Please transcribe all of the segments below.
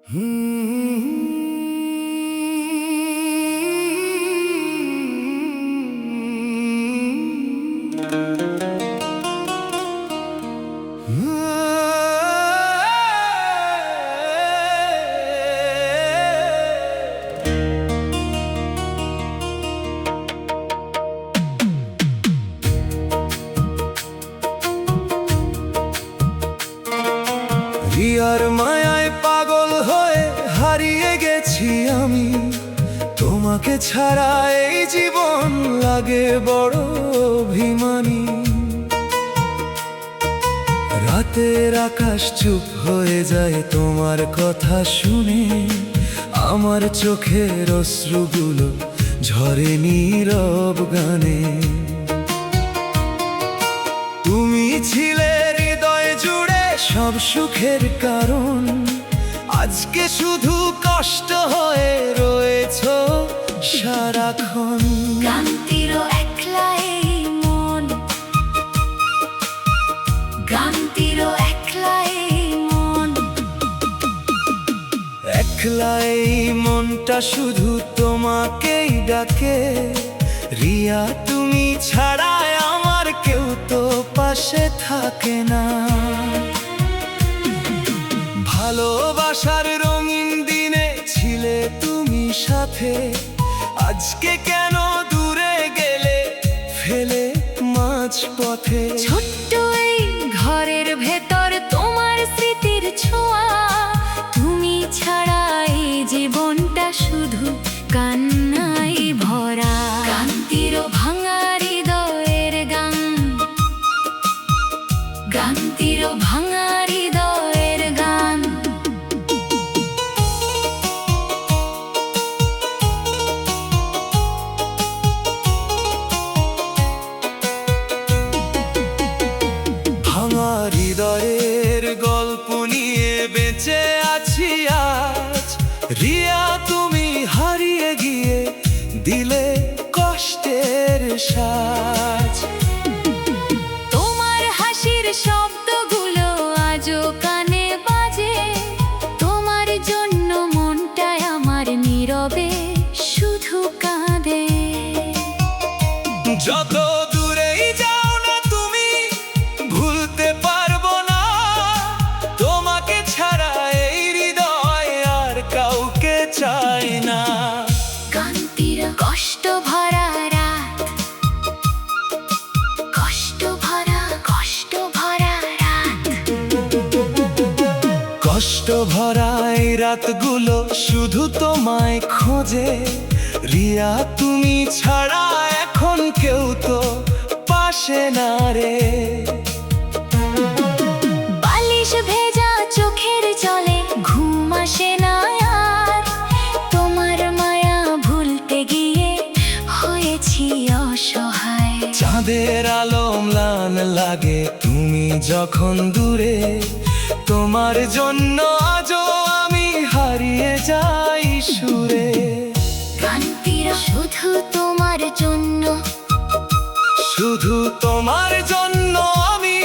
রিয়ার মায়ায় পাগল হয়ে হারিয়ে গেছি আমি। তোমাকে ছাড়া এই জীবন লাগে বড় অভিমানী। রাতের আকাশ চুপ হয়ে যায় তোমার কথা শুনে, আমার চোখের অশ্রুগুলো ঝরে নীরব গানে। তুমি ছিলে হৃদয় জুড়ে সব সুখের কারণ, আজকে শুধু কষ্ট হয়ে রয়েছো সারাক্ষণ। গানটিরও একলা এই মন, গানটিরও একলা এই মন, একলা এই মনটা শুধু তোমাকেই ডাকে। রিয়া তুমি ছাড়া আমার কেউ তো পাশে থাকে না। ভালোবাসার রঙিন দিনে ছিলে তুমি সাথে, আজকে কেন দূরে গেলে ফেলে মাঝ পথে। ছোট্ট এই ঘরের ভেতর তোমার স্মৃতির ছোঁয়া, তুমি ছাড়া এই জীবনটা শুধু কান্নাই ভরা। গানটিরও ভাঙা হৃদয়ের গান, গানটিরও ভাঙা হৃদয়ের গান। ভাঙা হৃদয়ের গল্প নিয়ে বেঁচে আছি আজ। রিয়া তুমি হারিয়ে গিয়ে দিলে কষ্টের সাজ। তোমার হাসির শব্দগুলো আজও কানে বাজে, তোমার জন্য মনটায় আমার নীরবে শুধু কাঁদে। যত দূরেই যাও না তুমি ভুলতে পারবো না, তোমাকে ছাড়া এই হৃদয় আর কাউকে চাই না। গানটিরও কষ্ট ভরা রাত, কষ্ট ভরা রাত, কষ্ট ভরা এই রাতগুলো শুধু তোমায় খোঁজে। রিয়া তুমি ছাড়া এখন কেউ তো পাশে না রে। বালিশ ভেজা চোখের জলে ঘুম আসে না আর, তোমার মায়া ভুলতে গিয়ে হয়েছি অসহায়। চাঁদের আলো ম্লান লাগে তুমি যখন দূরে, তোমার জন্য আজও আমি হারিয়ে যাই সুরে। গানটিরও শুধু তোমার জন্য, শুধু তোমার জন্য আমি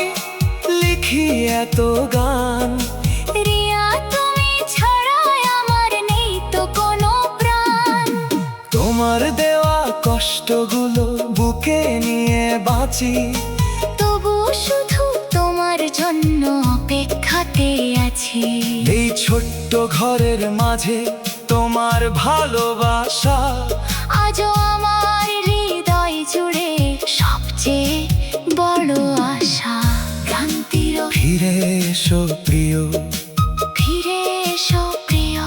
লিখি এত গান। রিয়া তুমি ছাড়া আমার নেই তো কোনো প্রাণ। তোমার দেওয়া কষ্টগুলো বুকে নিয়ে বাঁচি, তবু শুধু তোমার জন্য অপেক্ষাতে আছি। এই ছোট্ট ঘরের মাঝে তোমার ভালোবাসা আজও আমার হৃদয় জুড়ে সবচেয়ে বড় আশা। গানটিরও ফিরে এসো প্রিয়, ফিরে এসো প্রিয়,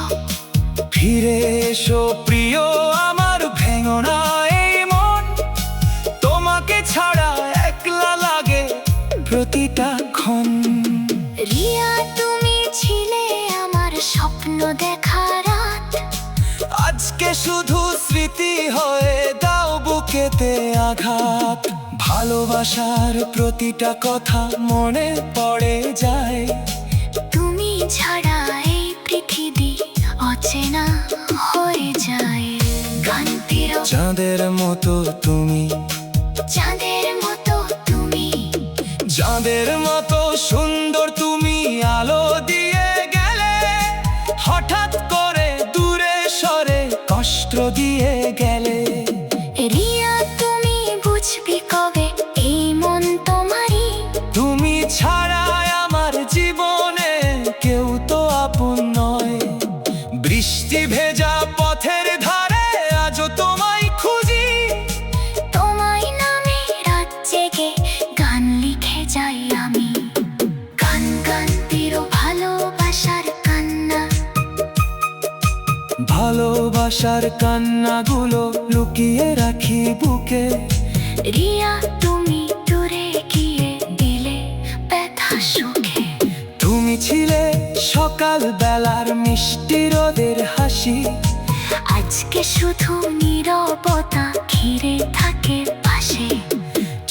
ফিরে এসো প্রিয় আমার ভেঙো না এই মন। তোমাকে ছাড়া একলা লাগে প্রতিটা ক্ষণ। রিয়া তুমি ছিলে আমার স্বপ্ন দেখা রাত, আজকে শুধু স্মৃতি হয়ে দাও বুকেতে আঘাত। ভালোবাসার প্রতিটা কথা মনে পড়ে যায়, তুমি ছাড়া এই পৃথিবী অচেনা হয়ে যায়। গানটিরও চাঁদের মতো তুমি, চাঁদের মতো তুমি, চাঁদের মতো সুন্দর তুমি আলো দিয়ে গেলে হঠাৎ ভালোবাসার কান্নাগুলো লুকিয়ে রাখি বুকে। রিয়া তুমি দূরে গিয়ে দিলে ব্যথা সুখে। তুমি ছিলে সকাল বেলার মিষ্টি রোদের হাসি, আজকে শুধু নীরবতা ঘিরে থাকে পাশে।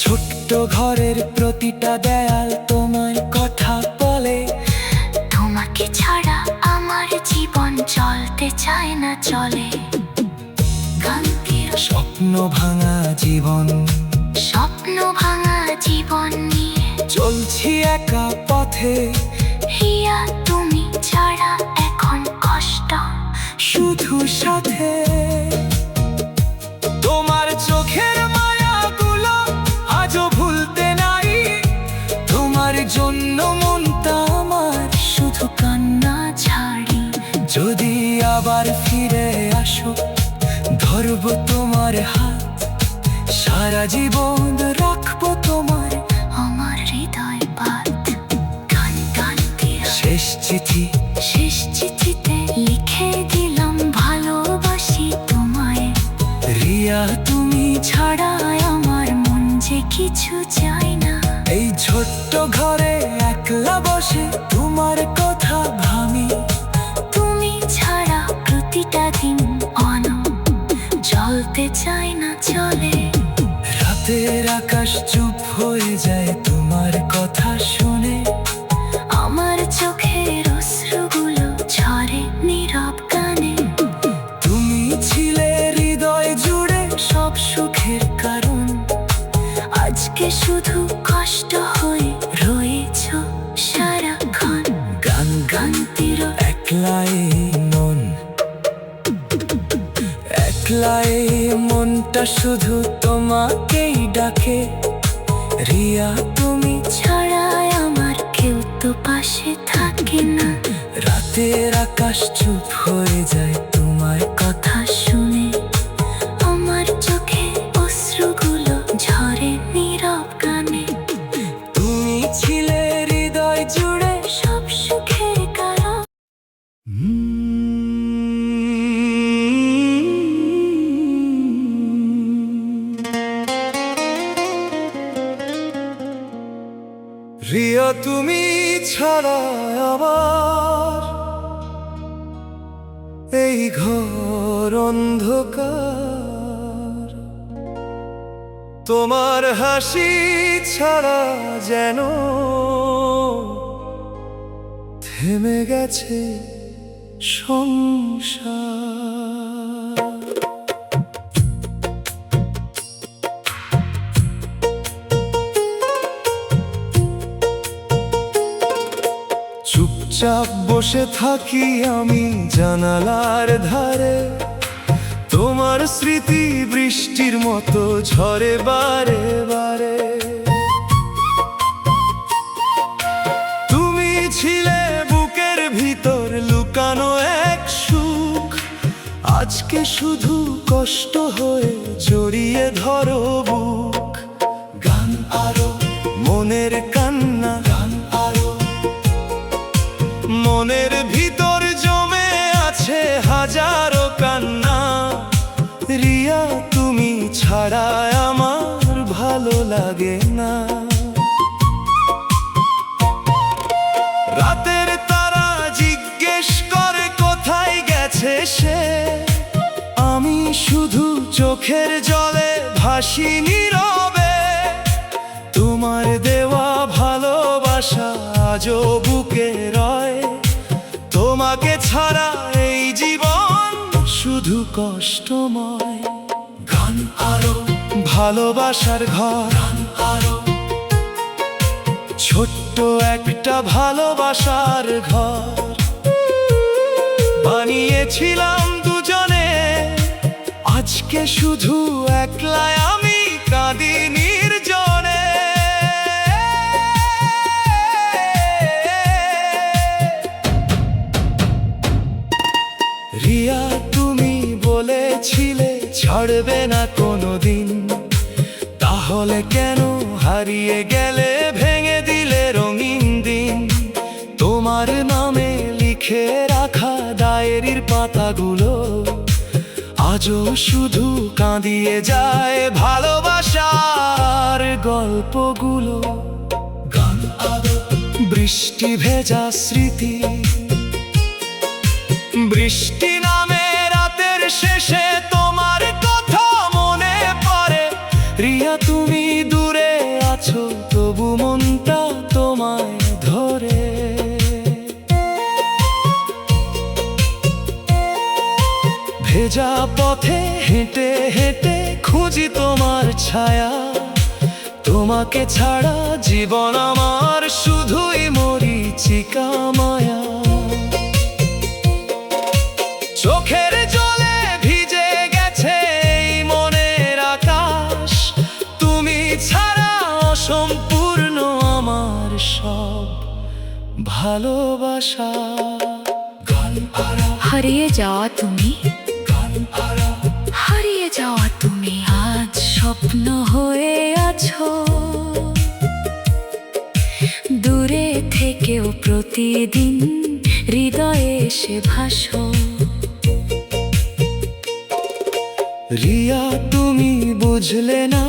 ছোট্ট ঘরের প্রতিটা দেয়াল তোমার কথা বলে। তোমাকে ছাড়া আমার জীবন চলতে চায় না, চলে। গানটির স্বপ্ন ভাঙা জীবন, স্বপ্ন ভাঙা জীবন নিয়ে চলছি একা পথে। রিয়া তুমি ছাড়া এখন কষ্ট শুধু সাথে তোমার চোখের মায়াগুলো আজও ভুলতে নাই। তোমার জন্য মনটা আমার শুধু কান্না ছাড়ি। যদি আবার ফিরে আসো ধরবো তোমার হাত, সারা জীবন রাখবো তোমার আমার হৃদয় পাত। গান গানটির শেষ চিঠি, শেষ চিঠিতে লিখে দিলাম ভালোবাসি তোমায়। রিয়া তুমি ছাড়া আমার মন যে কিছু চায় না। এই ছোট্ট ঘরে একলা বসে তোমার কথা ভাবি। তুমি ছাড়া প্রতিটা দিন চলতে চায় না, চলে। রাতের আকাশ চুপ হয়ে যায় তোমার কথা শুনে। আমার চোখের অশ্রুগুলো ঝরে নীরব গানে। তুমি ছিলে হৃদয় জুড়ে সব সুখের কারণ, আজকে শুধু কষ্ট হয়ে রয়েছ সারাক্ষণ। গান গানটির একলাই মন, একলাই মনটা শুধু তোমাকেই ডাকে। রিয়া তুমি ছাড়া আমার কেউ তো পাশে থাকে না। রাতের আকাশ চুপ হয়ে যায় তোমার কথা শুনে আমার চোখে অশ্রুগুলো ঝরে নীরব গানে। তুমি ছিলে হৃদয় জুড়ে সব সুখের কারণ। রিয়া তুমি ছাড়া আবার এই ঘর অন্ধকার। তোমার হাসি ছাড়া যেন থেমে গেছে সংসার। চুপচাপ বসে থাকি আমি জানালার ধারে, তোমার স্মৃতি বৃষ্টির মতো ঝরে বারে বারে। তুমি ছিলে বুকের ভিতর লুকানো এক সুখ, আজকে শুধু কষ্ট হয়ে জড়িয়ে ধরো বুক। গান আরো মনের কান্না, গান আরো মনের ভিতর জমে আছে হাজারো কান্না। রিয়া তুমি ছাড়া আমার ভালো লাগে না। রাতের তারা জিজ্ঞেস করে কোথায় গেছে সে, আমি শুধু চোখের জলে ভাসি নীরবে। তোমার দেওয়া ভালোবাসা আজও বুকে রয়, তোমাকে ছাড়া এই জীবন শুধু কষ্টময়। গান আরো ভালোবাসার ঘর, গান আরো ছোট্ট একটা ভালোবাসার ঘর বানিয়েছিলাম দুজনে। আজকে শুধু একলাই আমি কাঁদি নির্জনে। রিয়া তুমি বলেছিলে ছাড়বে না কোনোদিন, তাহলে কেন হারিয়ে গেলে ভেঙে দিলে রঙিন দিন। তোমার নামে লিখে রাখা ডায়েরির পাতাগুলো আজও শুধু কাঁদিয়ে যায় ভালোবাসার গল্পগুলো। গান আরো বৃষ্টি ভেজা স্মৃতি, বৃষ্টি নামে রাতের শেষে তোমার কথা মনে পড়ে। রিয়া তুমি দূরে আছো তবু মনটা তোমায় ধরে। ভেজা পথে হেঁটে হেঁটে খুঁজি তোমার ছায়া, তোমাকে ছাড়া জীবন আমার শুধুই মরীচিকা মায়া। চোখের জলে ভিজে গেছে এই মনের আকাশ, তুমি ছাড়া অসম্পূর্ণ আমার সব ভালোবাসা। গান আরা হারিয়ে যাওয়া তুমি, হারিয়ে যাওয়া তুমি আজ স্বপ্ন হয়ে আছো। দূরে থেকেও প্রতিদিন হৃদয়ে এসে ভাসো। রিয়া তুমি বুঝলে না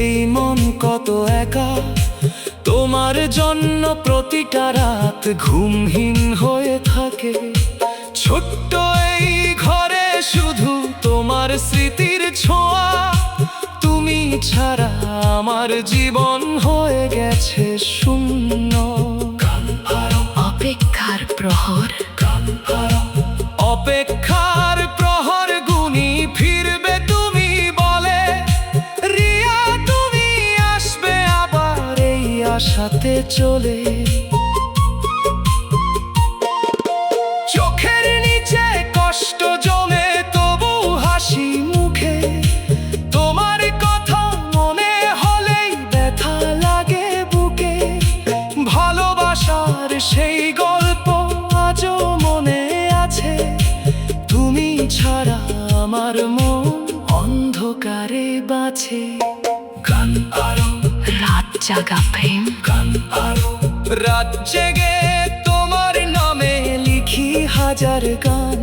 এই মন কত একা, তোমার জন্য প্রতিটা রাত ঘুমহীন হয়ে থাকে। ছোট্ট এই ঘরে শুধু তোমার স্মৃতির ছোঁয়া, তুমি ছাড়া আমার জীবন হয়ে গেছে শূন্য। অপেক্ষার প্রহর, অপেক্ষার প্রহর গুনি ফিরবে তুমি বলে। রিয়া তুমি আসবে আবার এই আশাতে চলে। চোখের নিচে কষ্ট জমে তবু হাসি মুখে, তোমার কথা মনে হলেই ব্যথা লাগে বুকে। ভালোবাসার সেই গল্প আজও মনে আছে, তুমি ছাড়া আমার মন অন্ধকারে বাঁচে। গান আরো রাত জাগা প্রেম, গান আরো রাত জেগে তোমার নামে লিখি হাজার গান।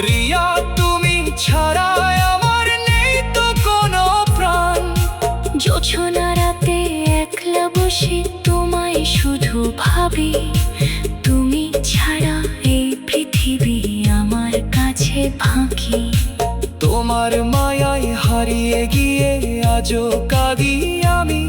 রিয়া তুমি ছাড়া আমার নেই তো কোনো প্রাণ। জোছনা রাতে একলা বসে তোমায় শুধু ভাবি, তুমি ছাড়া এই পৃথিবী আমার কাছে ফাঁকি। তোমার মায়ায় হারিয়ে গিয়ে আজও কাঁদি আমি,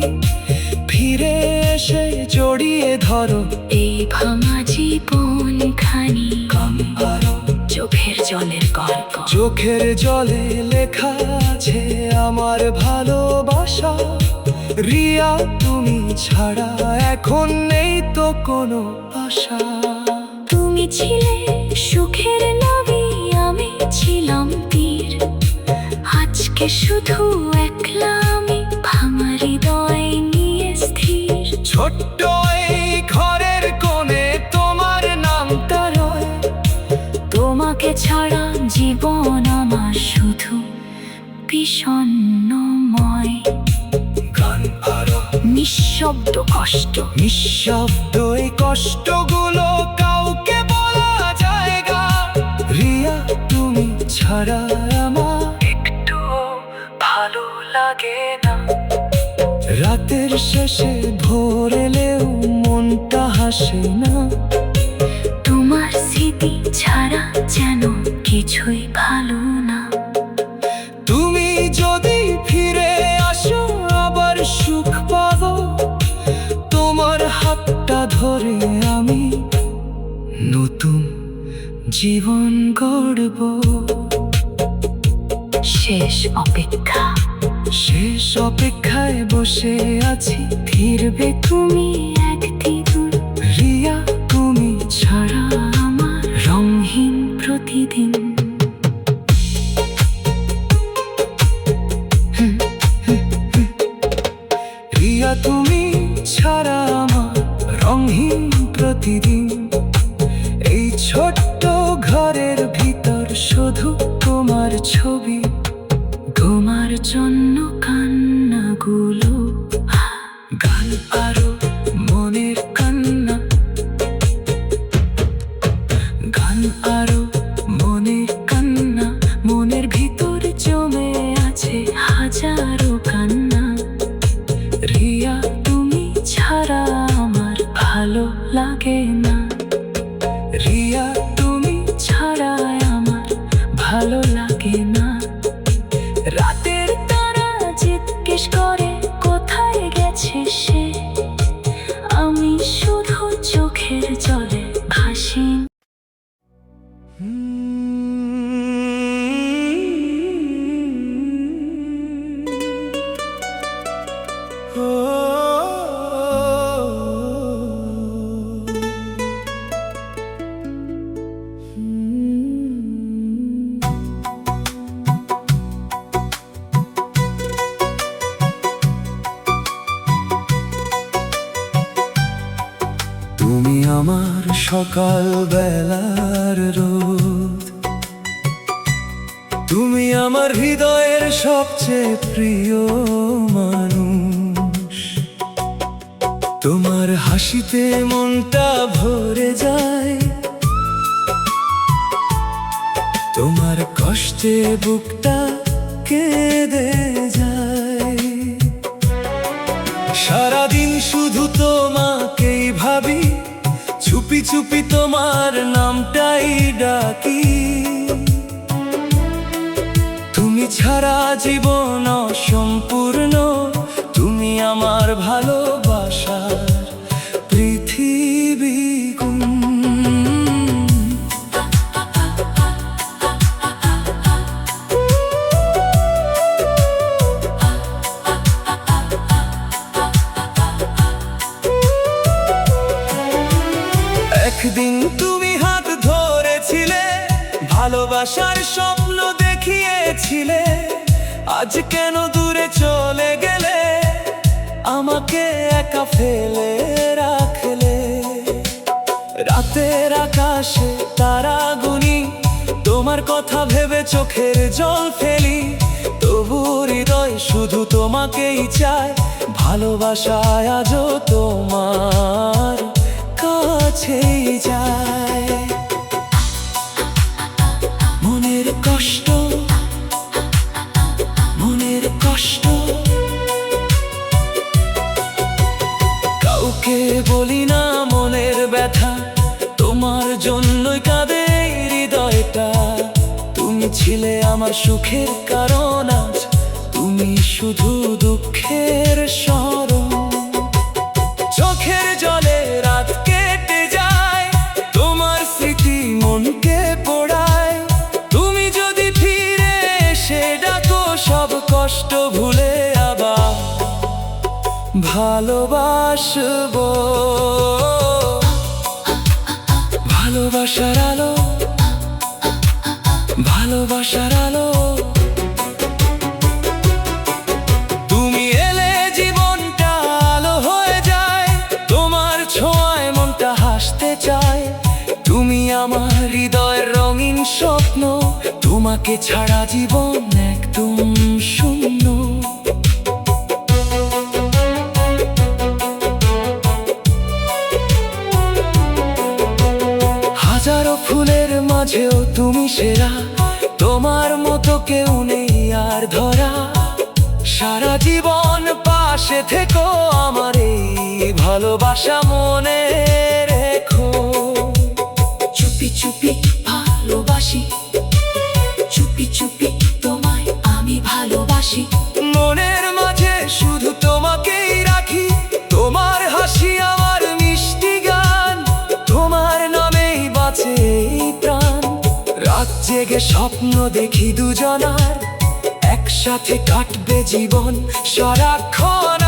ফিরে এসে জড়িয়ে ধরো এই ভাঙা জীবন খানি। গান আরো চোখের জলের গল্প, চোখের জলে লেখা আছে আমার ভালোবাসা। রিয়া তুমি ছাড়া এখন নেই তো কোনো আশা। তুমি ছিলে সুখের নবী, আমি ছিলাম তীর। আজকে শুধু একলা আমি ভাঙা হৃদয় নিয়ে স্থির। ছোট্ট এই ঘরের কোণে তোমার নামটা রয়, তোমাকে ছাড়া জীবন আমার শুধু বিষণ্ণময়। গান আরো নিঃশব্দ কষ্ট, নিঃশব্দ এই কষ্টগুলো কাউকে বলা জায়গা। রিয়া তুমি ছাড়া আমার একটুও ভালো লাগে না। রাতের শেষে ভোর এলেও মনটা হাসে না। তোমার স্মৃতি ছাড়া যেন কিছুই ভালো না। তুমি যদি ফিরে আসো আবার সুখ পাবো, তোমার হাতটা ধরে আমি নতুন জীবন গড়ব। শেষ অপেক্ষা, শেষ অপেক্ষায় বসে আছি, ফিরবে তুমি একদিন। রিয়া তুমি ছাড়া আমার রঙহীন প্রতিদিন। রিয়া তুমি ছাড়া আমার রঙহীন প্রতিদিন। এই ছোট্ট ঘরের ভিতর শুধু তোমার ছবি, তোমার জন্য কান্নাগুলো। গান আরো মনের কান্না, গান আরো ভালো লাগে না। রাতের তারা জিজ্ঞেস করে কোথায় গেছে সে, আমি শুধু চোখের জলে ভাসি। তুমি আমার সকাল বেলার রোদ, তুমি আমার হৃদয়ের সবচেয়ে প্রিয় মানুষ। তোমার হাসিতে মনটা ভরে যায়, তোমার কষ্টে বুকটা কেঁদে যায়। সারাদিন শুধু তোমাকেই ভাবি, চুপি চুপি তোমার নামটাই ডাকি। তুমি ছাড়া জীবন অসম্পূর্ণ, তুমি আমার ভালোবাসার পৃথিবী গুণ। একদিন তুমি হাত ধরেছিলে, ভালোবাসার স্বপ্ন দেখিয়েছিলে। আজ কেন দূরে চলে গেলে, আমাকে একা ফেলে রাখলে। রাতের আকাশে তারা গুনি, তোমার কথা ভেবে চোখের জল ফেলি। তবু হৃদয় শুধু তোমাকেই চায়, ভালোবাসায় আজও তোমার কাছেই যায়। মনের কষ্ট, মনের কষ্ট কাউকে বলি না, মনের ব্যথা তোমার জন্যই কাঁদে এই হৃদয়টা। তুমি ছিলে আমার সুখের কারণ, আজ তুমি শুধু দুঃখের স্মরণ। চোখের জলে রাত কেটে যায়, তোমার স্মৃতি মনকে পোড়ায়। তুমি যদি ফিরে এসে ডাকো, সব কষ্ট ভুলে আবার ভালোবাসবো। ভালোবাসার আলো, ভালোবাসার আলো। তুমি এলে জীবনটা আলো হয়ে যায়, তোমার ছোঁয়ায় মনটা হাসতে চায়। তুমি আমার হৃদয়ের রঙিন স্বপ্ন, তোমাকে ছাড়া জীবন একদম শূন্য। হাজারো ফুলের মাঝেও তুমি সেরা, তোমার মতো কেউ নেই আর ধরা। সারা জীবন পাশে থেকো, আমার এই ভালোবাসা মনে রেখো। চুপি চুপি ভালোবাসি, চুপি চুপি তোমায় আমি ভালোবাসি। মনের মাঝে শুধু তোমাকেই রাখি, তোমার হাসি আমার মিষ্টি গান। তোমার নামেই বাঁচে এই প্রাণ, রাত জেগে স্বপ্ন দেখি দুজনার, একসাথে কাটবে জীবন সারাক্ষণ।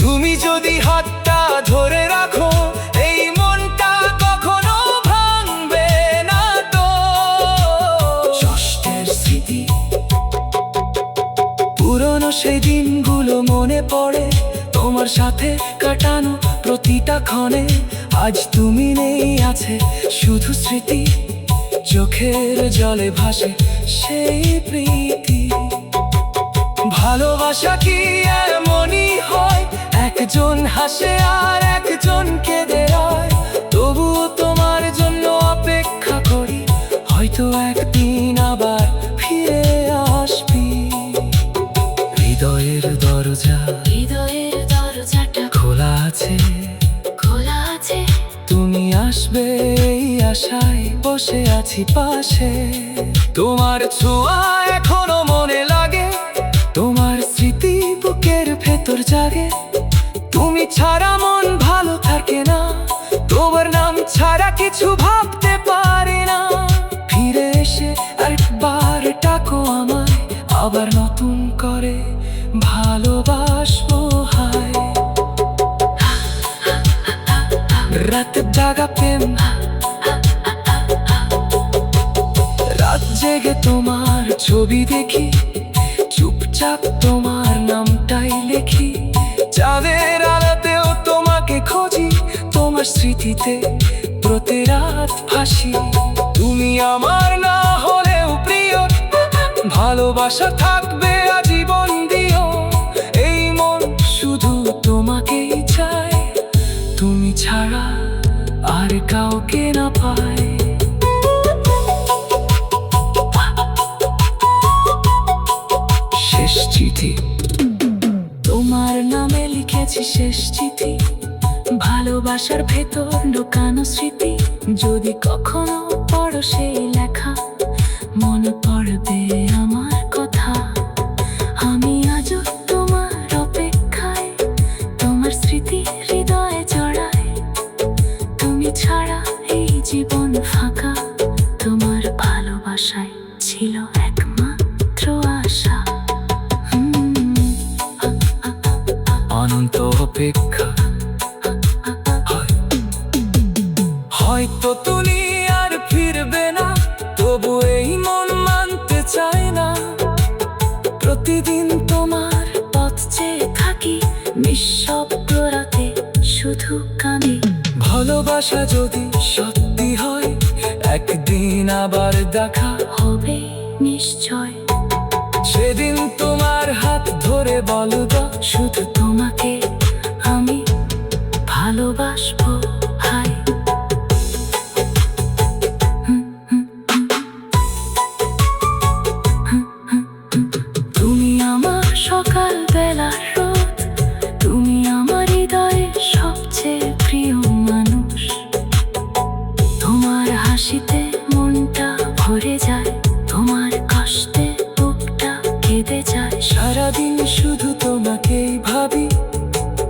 তুমি যদি হাতটা ধরে রাখো, এই মনটা কখনো ভাঙবে না তো। ষষ্ঠের স্মৃতি, পুরনো সেই দিনগুলো মনে পড়ে, তোমার সাথে কাটানো প্রতিটা ক্ষণে। আজ তুমি নেই, আছে শুধু স্মৃতি, চোখের জলে ভাসে সেই প্রীতি। ভালোবাসা কি এমনই হয়, একজন হাসে আর একজন কেঁদে রয়। তবুও তোমার জন্য অপেক্ষা করি, হয়তো একদিন আবার ফিরে আসবি। হৃদয়ের দরজা, হৃদয়ের দরজাটা খোলা আছে, খোলা আছে। তুমি আসবে এই আশায় বসে আছি পাশে। তোমার ছোঁয়া এখনো মনে লাগে, তোমার স্মৃতি বুকের ভেতর জাগে। তুমি ছাড়া মন ভালো থাকে না, তোমার নাম ছাড়া কিছু ভাবতে পারি না। ফিরে এসে আরেকবার ডাকো আমায়, আবার নতুন করে ভালোবাসবো হায়। রাত জাগা প্রেম, রাত জেগে তোমার ছবি দেখি, চুপচাপ তোমার নামটাই লেখি। চাঁদের আলোতেও তোমাকে খুঁজি, তোমার স্মৃতিতে প্রতি রাত ভাসি। তুমি আমার না হলেও প্রিয়, ভালোবাসা থাকবে আজীবন দিও। এই মন শুধু তোমাকেই চায়, তুমি ছাড়া আর কাউকে না পায়। শেষ চিঠি, তোমার নামে লিখেছি শেষ চিঠি। ভালোবাসার ভেতর লুকানো স্মৃতি, যদি কখনো পড়ো সেই লেখা, মনে পড়বে আমার কথা। আমি আজও তোমার অপেক্ষায়, তোমার স্মৃতি হৃদয়ে জড়ায়। তুমি ছাড়া এই জীবন ফাঁকা, তোমার ভালোবাসায় ছিল একমাত্র আশা। অনন্ত অপেক্ষা, হয়তো তুমি আর ফিরবে না, তবু এই মন মানতে চায় না। প্রতিদিন তোমার পথ চেয়ে থাকি, নিঃশব্দ রাতে শুধু কাঁদি। ভালোবাসা যদি সত্যি হয়, একদিন আবার দেখা হবে নিশ্চয়। সেদিন তোমার হাত ধরে বলবো, শুধু তোমাকে আমি ভালোবাসবো হায়। তুমি আমার সকাল বেলার রোদ, তুমি আমার হৃদয়ের সবচেয়ে প্রিয় মানুষ। তোমার হাসিতে মনটা ভরে যায়, তোমার কষ্টে বুকটা কেঁদে যায়। সারাদিন শুধু তোমাকেই ভাবি,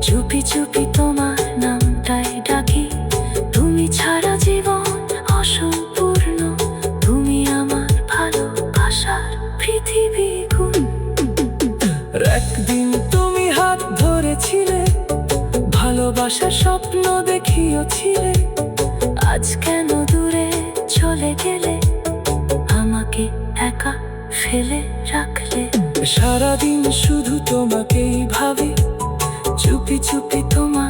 চুপি চুপি তোমার নামটাই ডাকি। তুমি ছাড়া জীবন অসম্পূর্ণ, তুমি আমার ভালোবাসার পৃথিবী গুণ। একদিন তুমি হাত ধরেছিলে, ভালোবাসার স্বপ্ন দেখিয়েছিলে। আজ কেন দূরে চলে গেলে, আমাকে একা ফেলে রাখলে। সারাদিন শুধু তোমাকেই ভাবি, চুপি চুপি তোমার